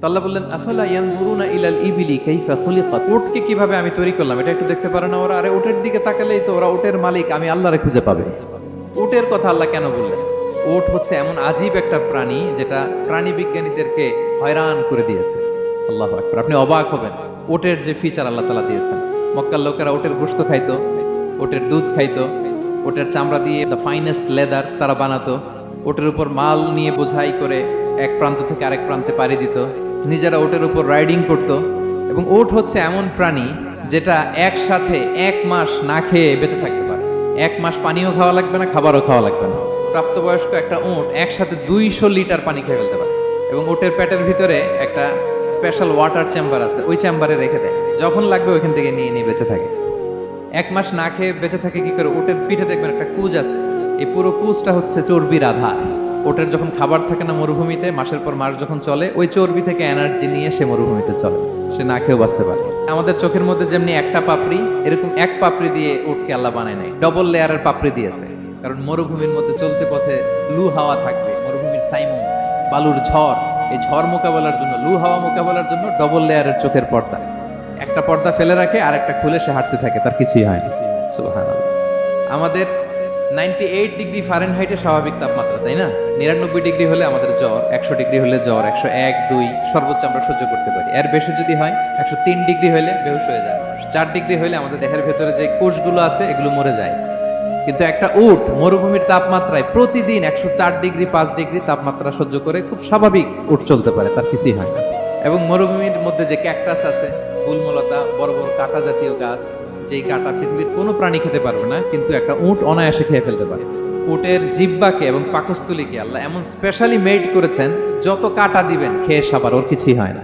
তো আল্লাহ বললেন আফালা ইয়ানজুরুনা ইলাল ইবিলি কাইফা খুলিকাত, উটকে কিভাবে আমি তৈরি করলাম এটা একটু দেখতে পারে না ওরা? আরে উটের দিকে তাকালেই তো ওরা উটের মালিক আমি আল্লাহরে খুঁজে পাবে। উটের কথা আল্লাহ কেন বললেন? উট হচ্ছে এমন আজীব একটা প্রাণী যেটা প্রাণী বিজ্ঞানীদেরকে হয়রান করে দিয়েছে। আল্লাহু আকবার, আপনি অবাক হবেন উটের যে ফিচার আল্লাহ তাআলা দিয়েছেন। মক্কার লোকেরা উটের গোশত খাইতো, উটের দুধ খাইতো, উটের চামড়া দিয়ে দ্য ফাইনেস্ট লেদার তারা বানাতো, উটের উপর মাল নিয়ে বোঝাই করে এক প্রান্ত থেকে আরেক প্রান্তে পাড়ি দিত, নিজেরা উটের উপর রাইডিং করত। এবং উট হচ্ছে এমন প্রাণী যেটা একসাথে 1 মাস না খেয়ে বেঁচে থাকতে পারে। 1 মাস পানিও খাওয়া লাগবে না, খাবারও খাওয়া লাগবে না। প্রাপ্তবয়স্ক একটা উট একসাথে 200 লিটার পানি খেয়ে ফেলতে পারে। এবং উটের পেটের ভিতরে একটা স্পেশাল ওয়াটার চেম্বার আছে, ওই চেম্বারে রেখে দেয়, যখন লাগবে ওইখান থেকে নিয়ে নিয়ে বেঁচে থাকে। 1 মাস না খেয়ে বেঁচে থাকে কি করে? উটের পিঠে দেখবেন একটা কুজ আছে, এই পুরো কুজটা হচ্ছে চর্বির আধার। ওটের যখন খাবার থাকে না মরুভূমিতে, মাসের পর মাস যখন চলে, ওই চর্বি থেকে এনার্জি নিয়ে সে মরুভূমিতে চলে, সে না খেয়েও বাঁচতে পারে। আমাদের চোখের মধ্যে যেমনি একটা পাপড়ি, এরকম এক পাপড়ি দিয়ে উটকে আল্লাহ বানায় নাই, ডবল লেয়ারের পাপড়ি দিয়েছে। কারণ মরুভূমির মধ্যে চলতে পথে লু হাওয়া থাকবে, মরুভূমির সাইমুন, বালুর ঝড়, এই ঝড় মোকাবেলার জন্য, লু হাওয়া মোকাবেলার জন্য ডবল লেয়ারের চোখের পর্দা। একটা পর্দা ফেলে রাখে আর একটা খুলে সে হাঁটতে থাকে, তার কিছুই হয় না। সুবহানাল্লাহ। আমাদের 98 ডিগ্রি ফারেনহাইটে স্বাভাবিক তাপমাত্রা, তাই না? 99 ডিগ্রি হলে আমাদের জ্বর, 100 ডিগ্রি হলে জ্বর, 101, 2 সর্বোচ্চ আমরা সহ্য করতে পারি। এর বেশি যদি হয় 103 ডিগ্রি হলে বেহুশ হয়ে যায়। 4 ডিগ্রি হলে আমাদের দেহের ভেতরে যে কোষগুলো আছে এগুলো মরে যায়। কিন্তু একটা উট মরুভূমির তাপমাত্রায় প্রতিদিন 104 ডিগ্রি 5 ডিগ্রি তাপমাত্রা সহ্য করে খুব স্বাভাবিক উট চলতে পারে, তার কিছুই হয় না। এবং মরুভূমির মধ্যে যে ক্যাকটাস আছে, গুলমলতা, বড় বড় কাঁটা জাতীয় গাছ, যেই কাঁটা পৃথিবীর কোনো প্রাণী খেতে পারবে না, কিন্তু একটা উট অনায়াসে খেয়ে ফেলতে পারে। উটের জিহ্বাকে এবং পাকস্থলীকে আল্লাহ এমন স্পেশালি মেড করেছেন, যত কাঁটা দিবেন খেয়ে সাবার ওর কিছুই হয় না।